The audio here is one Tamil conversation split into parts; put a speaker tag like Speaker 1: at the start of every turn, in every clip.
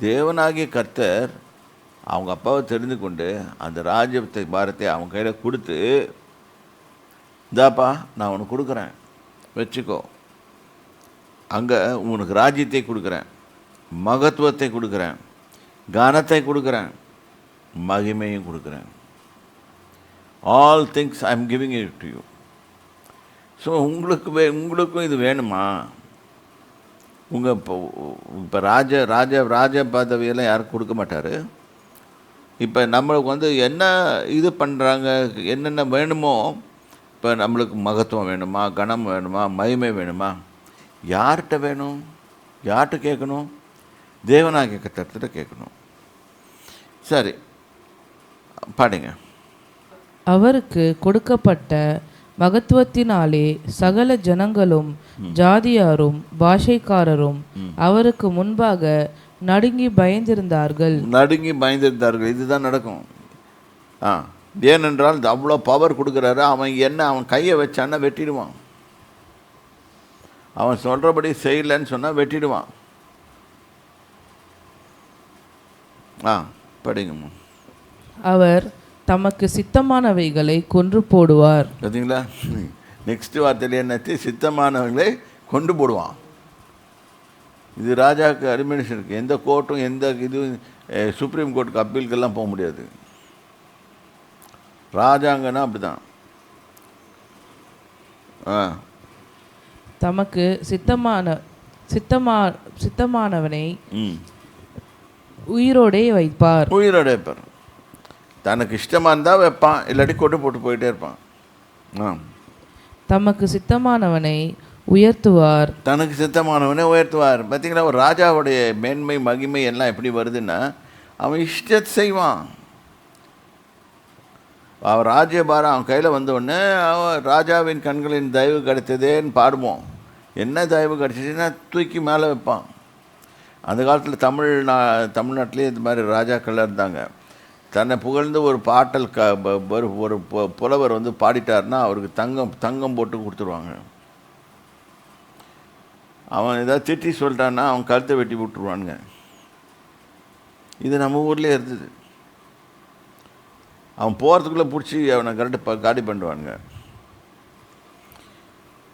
Speaker 1: தேவனாகிய கர்த்தர் அவங்க அப்பாவை தெரிந்து கொண்டு அந்த ராஜ்யத்தை பாரத்தை அவங்க கையில் கொடுத்து, இந்தாப்பா நான் உனக்கு கொடுக்குறேன், வச்சுக்கோ, அங்கே உனக்கு ராஜ்யத்தை கொடுக்குறேன், மகத்துவத்தை கொடுக்குறேன், கனத்தை கொடுக்குறேன், மகிமையும் கொடுக்குறேன். All things I am giving it to you. So உங்களுக்கும் இது வேணுமா? உங்கள் இப்போ ராஜ பதவியெல்லாம் யாருக்கும் கொடுக்க மாட்டார். இப்போ நம்மளுக்கு என்ன இது பண்ணுறாங்க, என்னென்ன வேணுமோ, இப்போ நம்மளுக்கு மகத்துவம் வேணுமா, கனம் வேணுமா, மகிமை வேணுமா, யார்கிட்ட வேணும்? யார்கிட்ட கேட்கணும்? தேவனாகிய கர்த்தர்கிட்ட கேட்கணும். சரி, பாடுங்க.
Speaker 2: அவருக்கு கொடுக்கப்பட்ட மகத்துவத்தினாலே சகல ஜனங்களும் ஜாதியாரும் பாஷைக்காரரும் அவருக்கு முன்பாக நடுங்கி பயந்திருந்தார்கள்.
Speaker 1: இதுதான் நடக்கும். ஏனென்றால் அவ்வளோ பவர் கொடுக்குறாரு. அவன் கையை வச்சான்னா வெட்டிடுவான். அவன் சொல்கிறபடி செய்யலைன்னு சொன்னால் வெட்டிடுவான். படிங்கம்மா.
Speaker 2: அவர் தமக்கு சித்தமானவைகளை கொன்று போடுவார்.
Speaker 1: பார்த்தீங்களா? நெக்ஸ்ட் வார்த்தையில் என்னச்சு? சித்தமானவங்களை கொண்டு போடுவான். இது ராஜாவுக்கு அட்மினிஸ்ட்ரேஷனுக்கு, எந்த கோர்ட்டும் எந்த இது சுப்ரீம் கோர்ட்டுக்கு அப்பீலுக்கெல்லாம் போக முடியாது. ராஜாங்கன்னா அப்படிதான்.
Speaker 2: தமக்கு சித்தமானவனை உயிரோடே வைப்பார்.
Speaker 1: தனக்கு இஷ்டமாக இருந்தால் வைப்பான், இல்லாட்டி கொண்டு போட்டு போயிட்டே இருப்பான்.
Speaker 2: தமக்கு சித்தமானவனை உயர்த்துவார்.
Speaker 1: தனக்கு சித்தமானவனை உயர்த்துவார். பார்த்தீங்களா? ஒரு ராஜாவுடைய மேன்மை மகிமை எல்லாம் எப்படி வருதுன்னா, அவன் இஷ்டத்தை செய்வான். அவன் ராஜ்யபாரம் அவன் கையில் வந்தவுடனே அவன் ராஜாவின் கண்களின் தயவு கிடைத்ததேன்னு பாடுவோம். என்ன தயவு கிடைச்சிச்சுன்னா தூக்கி மேலே வைப்பான். அந்த காலத்தில் தமிழ்நாட்டிலே இது மாதிரி ராஜாக்கள் இருந்தாங்க. தன்னை புகழ்ந்து ஒரு பாட்டல் ஒரு புலவர் பாடிட்டார்னா அவருக்கு தங்கம் போட்டு கொடுத்துருவாங்க. அவன் ஏதாவது திட்டி சொல்லிட்டான்னா அவன் கழுத்தை வெட்டி விட்டுருவானுங்க. இது நம்ம ஊர்லேயே இருந்தது. அவன் போகிறதுக்குள்ளே பிடிச்சி அவனை காடி பண்ணுவானுங்க.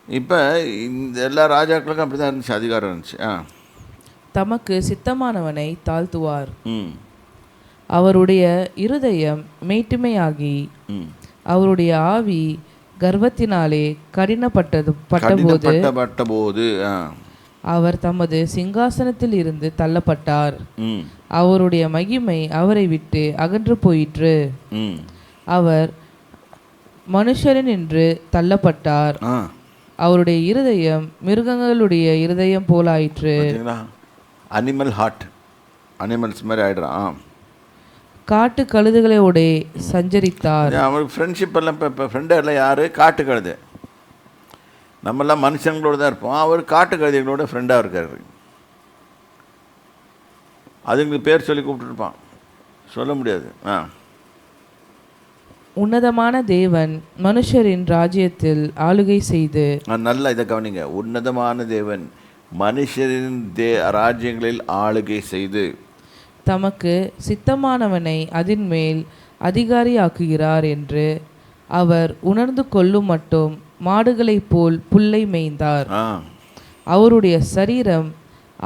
Speaker 1: இப்போ இந்த எல்லா ராஜாக்களுக்கும் அப்படி தான் இருந்துச்சு, அதிகாரம் இருந்துச்சு.
Speaker 2: தமக்கு சித்தமானவனை தாழ்த்துவார். அவருடைய இருதயம் மேட்டுமையாகி அவருடைய ஆவி கர்வத்தினாலே கடினப்பட்டபோது அவர் தமது சிங்காசனத்தில் இருந்து தள்ளப்பட்டார். அவருடைய மகிமை அவரை விட்டு அகன்று போயிற்று. அவர் மனுஷரினின்று தள்ளப்பட்டார். அவருடைய இருதயம் மிருகங்களுடைய இருதயம் போலாயிற்று.
Speaker 1: அனிமல்ஸ் மாதிரி ஆயிடுறான்.
Speaker 2: காட்டு கழுதுகளோட சஞ்சரித்தார்.
Speaker 1: அவருக்கு ஃப்ரெண்ட்ஷிப் எல்லாம் இப்போ ஃப்ரெண்டு எல்லாம் யார்? காட்டு கழுது. நம்மெல்லாம் மனுஷங்களோடு தான் இருப்போம். அவர் காட்டு கழுதைகளோட ஃப்ரெண்டாக இருக்கார். அதுங்களுக்கு பேர் சொல்லி கூப்பிட்டுருப்பான், சொல்ல முடியாது.
Speaker 2: உன்னதமான தேவன் மனுஷரின் ராஜ்யத்தில் ஆளுகை செய்து.
Speaker 1: நல்லா இதை கவனிங்க. உன்னதமான தேவன் மனுஷரின் ராஜ்யங்களில் ஆளுகை செய்து
Speaker 2: தமக்கு சித்தமானவனை அதின் மேல் அதிகாரியாக்குகிறார் என்று அவர் உணர்ந்து கொள்ளும் மட்டும் மாடுகளைப் போல் புல்லை மேய்ந்தார். அவருடைய சரீரம்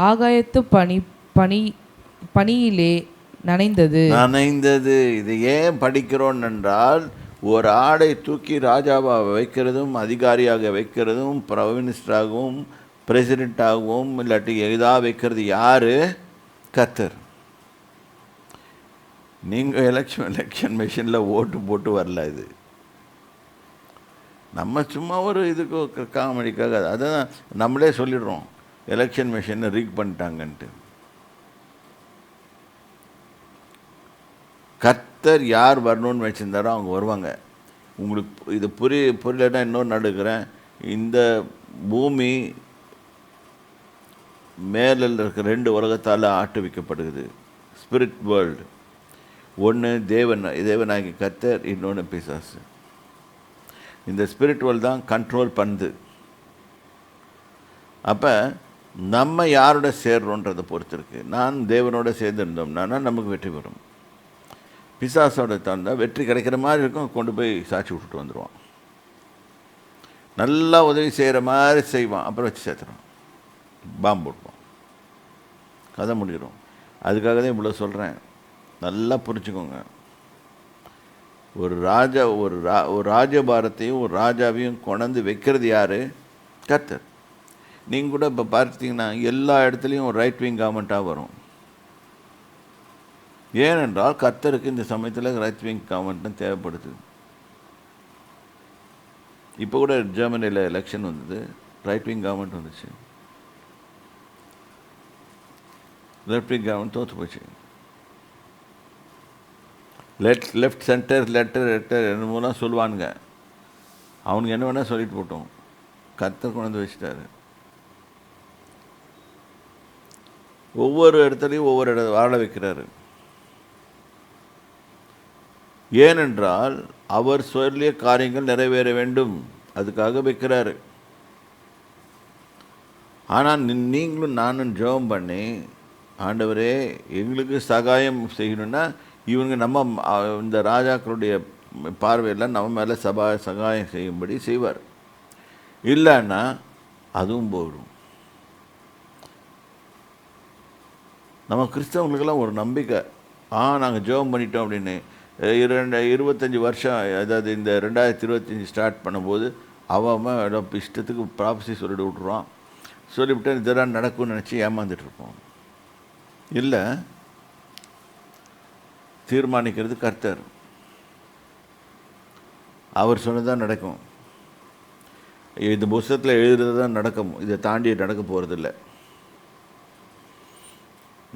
Speaker 2: ஆகாயத்து பனியிலே நனைந்தது.
Speaker 1: இது ஏன் படிக்கிறோம் என்றால், ஒரு ஆடை தூக்கி ராஜாவாக வைக்கிறதும் அதிகாரியாக வைக்கிறதும் பிரைம் மினிஸ்டராகவும் பிரசிடெண்ட்டாகவும் இல்லாட்டி எதாக வைக்கிறது யார்? கர்த்தர். நீங்கள் எலெக்ஷன் மிஷினில் ஓட்டு போட்டு வரல. இது நம்ம சும்மா ஒரு இதுக்கு காமெடிக்காக அதான் நம்மளே சொல்லிடுறோம், எலெக்ஷன் மிஷினை ரீக் பண்ணிட்டாங்கன்ட்டு. கர்த்தர் யார் வரணும்னு வச்சுருந்தாரோ அவங்க வருவாங்க. உங்களுக்கு இது புரியலன்னா இன்னொன்று நடுக்கிறேன். இந்த பூமி மேலில் இருக்கிற 2 உலகத்தால் ஆட்டுவிக்கப்படுகிறது. Spirit world. ஒன்று தேவனாகி கர்த்தர், இன்னொன்று பிசாசு. இந்த ஸ்பிரிட் வேர்ல்டு தான் கண்ட்ரோல் பண்ணுது. அப்போ நம்ம யாரோட சேர்றோன்றதை பொறுத்து இருக்குது. நான் தேவனோட சேர்ந்துருந்தோம்னா நமக்கு வெற்றி பெறும். பிசாசோட தந்தால் வெற்றி கிடைக்கிற மாதிரி இருக்கும், கொண்டு போய் சாட்சி விட்டுட்டு வந்துடுவான். நல்லா உதவி செய்கிற மாதிரி செய்வான், அப்புறம் வச்சு சேர்த்துறான், பாம்பு போடுவான், கதை முடிக்கிறோம். அதுக்காக தான் இவ்வளோ சொல்கிறேன், நல்லா புரிஞ்சுக்கோங்க. ஒரு ராஜா ஒரு ராஜபாரத்தையும் ஒரு ராஜாவையும் கொண்டாந்து வைக்கிறது யார்? கர்த்தர். நீங்கள் கூட இப்போ பார்த்தீங்கன்னா எல்லா இடத்துலையும் ஒரு ரைட் விங் கவர்மெண்ட்டாக வரும். ஏனென்றால் கர்த்தருக்கு இந்த சமயத்தில் ரைட் விங் கவர்மெண்ட் தேவைப்படுது. இப்போ கூட ஜெர்மனியில் எலெக்ஷன் வந்தது, ரைட் விங் கவர்மெண்ட் வந்துச்சு. லெஃப்ட் விங் கவர்மெண்ட் தோற்று போச்சு. லெஃப்ட் சென்டர் லெட்டர் என்னமோலாம் சொல்லுவானுங்க, அவனுக்கு என்ன வேணால் சொல்லிட்டு போட்டோம். கர்த்தர் கொண்டு வந்து வச்சுட்டாரு. ஒவ்வொரு இடத்துலையும் ஒவ்வொரு வாழ வைக்கிறாரு. ஏனென்றால் அவர் சொல்லிய காரியங்கள் நிறைவேற வேண்டும், அதுக்காக வைக்கிறாரு. ஆனால் நீங்களும் நானும் ஜெபம் பண்ணி, ஆண்டவரே எங்களுக்கு சகாயம் செய்யணுன்னா இவங்க நம்ம இந்த ராஜாக்களுடைய பார்வையில் நம்ம மேலே சகாயம் செய்யும்படி செய்வார். இல்லைன்னா அதுவும் போயிடும். நம்ம கிறிஸ்தவங்களுக்கெல்லாம் ஒரு நம்பிக்கை, நாங்கள் ஜெபம் பண்ணிட்டோம் அப்படின்னு. 25 வருஷம், அதாவது இந்த 2025 ஸ்டார்ட் பண்ணும்போது அவன் இஷ்டத்துக்கு ப்ராபஸி சொல்லிட்டு விட்ருவான். சொல்லிவிட்டு இதெல்லாம் நடக்கும்னு நினச்சி ஏமாந்துட்டுருப்போம். இல்லை, தீர்மானிக்கிறது கர்த்தர். அவர் சொன்னதான் நடக்கும். இது புஸ்தகத்தில் எழுதுறது தான் நடக்கும், இதை தாண்டி நடக்க போகிறதில்ல.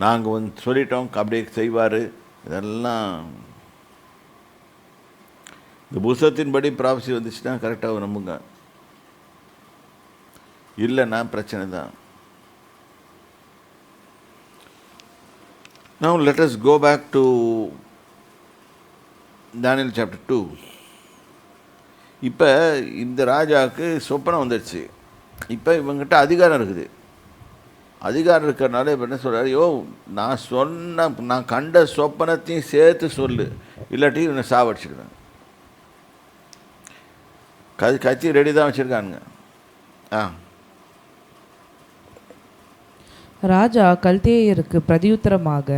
Speaker 1: நாங்கள் வந்து சொல்லிட்டோம் அப்படியே செய்வார். இதெல்லாம் இந்த புஸ்தகத்தின்படி ப்ராபஸி வந்துச்சுன்னா கரெக்டாக நம்புங்க, இல்லைன்னா பிரச்சனை தான். Now let us go back to Daniel chapter 2. இப்போ இந்த ராஜாவுக்கு சொப்பனம் வந்துடுச்சு. இப்போ இவங்ககிட்ட அதிகாரம் இருக்குது. அதிகாரம் இருக்கிறனால இப்போ என்ன சொல்கிறார்? நான் கண்ட சொப்பனத்தையும் சேர்த்து சொல்லு, இல்லாட்டி இவனை சாவடிச்சிடுவேன். கத்தி ரெடி தான் வச்சுருக்கானுங்க.
Speaker 2: ராஜா கல்தேயருக்கு பிரதியுத்தரமாக,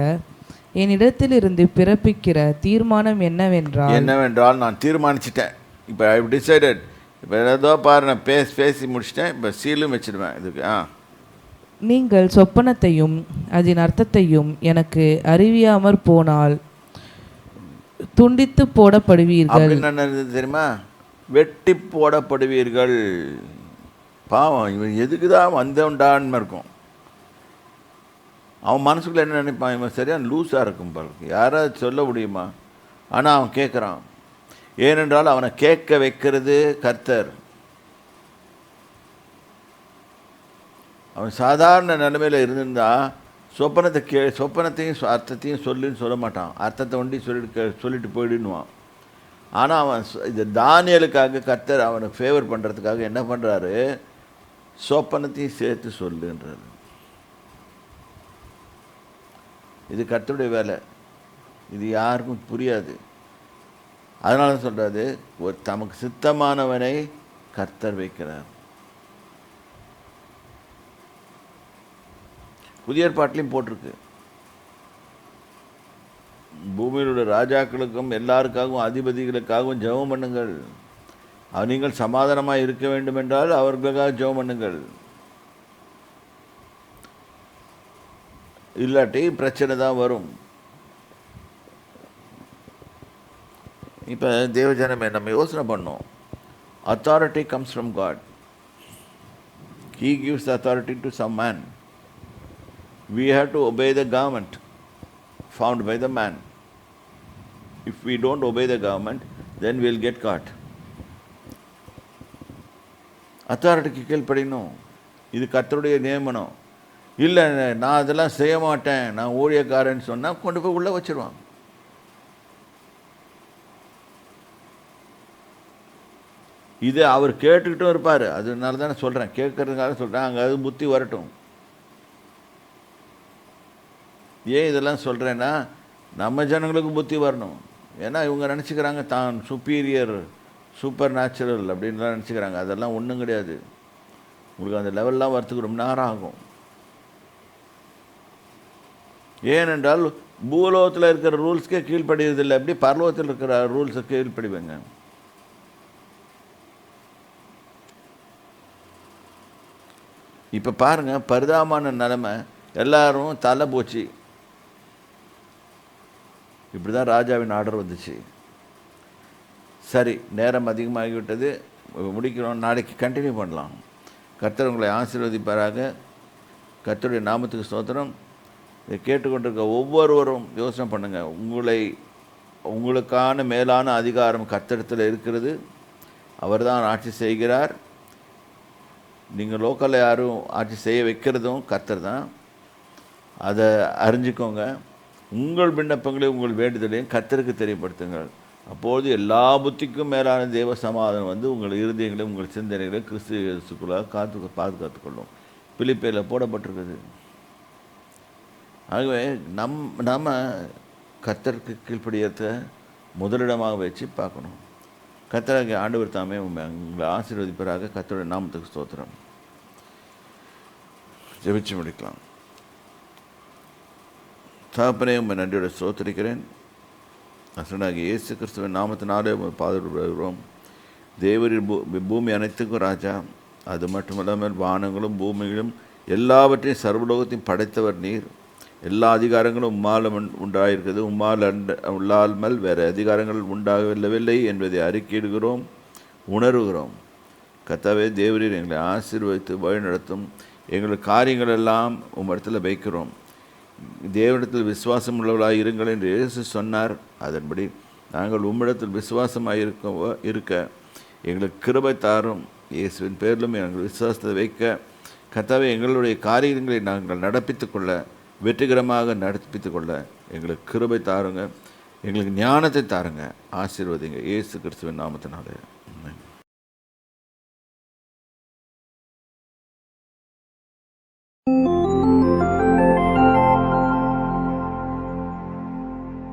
Speaker 2: என்னிடத்திலிருந்து பிறப்பிக்கிற தீர்மானம் என்னவென்றால்
Speaker 1: நான் தீர்மானிச்சிட்டேன். இப்போ ஐ டிசைடட். இப்போ ஏதோ பாரு, நான் பேசி முடிச்சிட்டேன். இப்போ சீலும் வச்சிடுவேன் இதுக்கு.
Speaker 2: நீங்கள் சொப்பனத்தையும் அதன் அர்த்தத்தையும் எனக்கு அறிவியாமற் போனால் துண்டித்து போடப்படுவீர்கள்.
Speaker 1: என்ன தெரியுமா? வெட்டி போடப்படுவீர்கள். பாவம், இவன் எதுக்கு தான் வந்தோண்டான்னு இருக்கும். அவன் மனசுக்குள்ள என்ன நினைப்பான்? இவன் சரியான லூஸாக இருக்கும் பாருங்க, யாராவது சொல்ல முடியுமா? ஆனால் அவன் கேட்குறான். ஏனென்றால் அவனை கேட்க வைக்கிறது கர்த்தர். அவன் சாதாரண நிலைமையில் இருந்திருந்தா சொப்பனத்தையும் அர்த்தத்தையும் சொல்லுன்னு சொல்ல மாட்டான், அர்த்தத்தை ஒண்டி சொல்லிட்டு போயிடுவான். ஆனால் அவன் இந்த தானியலுக்காக கர்த்தர் அவனை ஃபேவர் பண்ணுறதுக்காக என்ன பண்ணுறாரு? சொப்பனத்தையும் சேர்த்து சொல்லுன்றாரு. இது கர்த்தருடைய வேலை. இது யாருக்கும் புரியாது. அதனால தான் சொல்கிறாரு, ஒரு தமக்கு சித்தமானவனை கர்த்தர் வைக்கிறார். புதிய ஏற்பாட்டிலையும் போட்டிருக்கு, பூமியில் உள்ள ராஜாக்களுக்கும் எல்லாருக்காகவும் அதிபதிகளுக்காகவும் ஜெபம் பண்ணுங்கள். நீங்கள் சமாதானமாக இருக்க வேண்டும் என்றால் அவர்களுக்காக ஜெபம் பண்ணுங்கள், இல்லாட்டி பிரச்சனை தான் வரும். இப்போ தேவஜனமே நம்ம யோசனை பண்ணோம். Authority comes from God. He gives the authority to some man. We have to obey the government found by the man. If we don't obey the government, then we'll get caught. அத்தாரிட்டிக்கு கீழ்ப்படியணும். இது கர்த்தருடைய நியமனம். இல்லை, நான் அதெல்லாம் செய்ய மாட்டேன், நான் ஊழியக்காரன்னு சொன்னால் கொண்டு போய் உள்ளே வச்சிருவான். இது அவர் கேட்டுக்கிட்டும் இருப்பார். அதனால தானே சொல்கிறேன், கேட்கறதுக்காக சொல்கிறேன். அங்கே அது புத்தி வரட்டும். ஏன் இதெல்லாம் சொல்கிறேன்னா, நம்ம ஜனங்களுக்கு புத்தி வரணும். ஏன்னா இவங்க நினச்சிக்கிறாங்க தான் சுப்பீரியர், சூப்பர் நேச்சுரல் அப்படின்லாம் நினச்சிக்கிறாங்க. அதெல்லாம் ஒன்றும் கிடையாது. உங்களுக்கு அந்த லெவல்லாம் வரத்துக்கு ரொம்ப நேரம் ஆகும். ஏனென்றால் பூலோகத்தில் இருக்கிற ரூல்ஸ்க்கே கீழ்ப்படிவதில்லை, எப்படி பரலோகத்தில் இருக்கிற ரூல்ஸை கீழ்ப்படிவேங்க? இப்போ பாருங்கள், பரிதாபமான நிலைமை. எல்லாரும் தலை போச்சு. இப்படி தான் ராஜாவின் ஆர்டர் வந்துச்சு. சரி, நேரம் அதிகமாகிவிட்டது, முடிக்கிறோம். நாளைக்கு கண்டினியூ பண்ணலாம். கர்த்தர் உங்களை ஆசீர்வதிப்பாராக. கர்த்தருடைய நாமத்துக்கு ஸ்தோத்திரம். இதை கேட்டுக்கொண்டிருக்க ஒவ்வொருவரும் யோசனை பண்ணுங்கள். உங்களுக்கான மேலான அதிகாரம் கர்த்தரிடத்தில் இருக்கிறது. அவர் தான் ஆட்சி செய்கிறார். நீங்கள் லோக்கலில் யாரும் ஆட்சி செய்ய வைக்கிறதும் கர்த்தர் தான். அதை அறிஞ்சிக்கோங்க. உங்கள் விண்ணப்பங்களையும் உங்கள் வேண்டுதலையும் கர்த்தருக்கு தெரியப்படுத்துங்கள். அப்போது எல்லா புத்திக்கும் மேலான தேவ சமாதானம் வந்து உங்கள் இருதயங்களையும் உங்கள் சிந்தனைகளையும் கிறிஸ்து இயேசுக்குள்ளாக பாதுகாத்துக்கொள்ளும். பிலிப்பியில் போடப்பட்டிருக்குது. ஆகவே நம்ம கர்த்தருக்கு கீழ்ப்படியத்தை முதலிடமாக வச்சு பார்க்கணும். கர்த்தராகிய ஆண்டவர் தாமே உங்களை ஆசீர்வதிப்பராக. கர்த்தருடைய நாமத்துக்கு ஸ்தோத்திரம். ஜெபிச்சு முடிக்கலாம். தகப்பனே, உம்மை நன்றியோட ஸ்தோத்திரிக்கிறேன். அசனாகிய இயேசு கிறிஸ்துவின் நாமத்தினாலே பாதுகாக்கிறோம். தேவரின் பூமி அனைத்துக்கும் ராஜா. அது மட்டுமல்லாமல் வானங்களும் பூமிகளும் எல்லாவற்றையும் சர்வலோகத்தையும் படைத்தவர் நீர். எல்லா அதிகாரங்களும் உம்மால் உண்டாயிருக்கிறது. உம்மால் உள்ளாமல் வேறு அதிகாரங்கள் உண்டாகவில்லை என்பதை அறிக்கையிடுகிறோம், உணர்வுகிறோம். கர்த்தாவே, தேவரீர் எங்களை ஆசீர்வதித்து வழிநடத்தும். எங்கள் காரியங்கள் எல்லாம் உம்மிடத்தில் வைக்கிறோம். தேவனிடத்தில் விசுவாசம் உள்ளவர்களாக இருங்கள் என்று இயேசு சொன்னார். அதன்படி நாங்கள் உம்மிடத்தில் விசுவாசமாக இருக்க எங்களுக்கு கிருபை தாரும். இயேசுவின் பேரிலும் எங்கள் விசுவாசத்தை வைக்க கர்த்தாவே, எங்களுடைய காரியங்களை நாங்கள் நடப்பித்து கொள்ள, வெற்றிகரமாக நடப்பித்து கொள்ள எங்களுக்கு கிருபை தாருங்க. எங்களுக்கு ஞானத்தை தாருங்க. ஆசீர்வதிங்க. இயேசு கிறிஸ்துவின் நாமத்தினாலே. ஆமென்.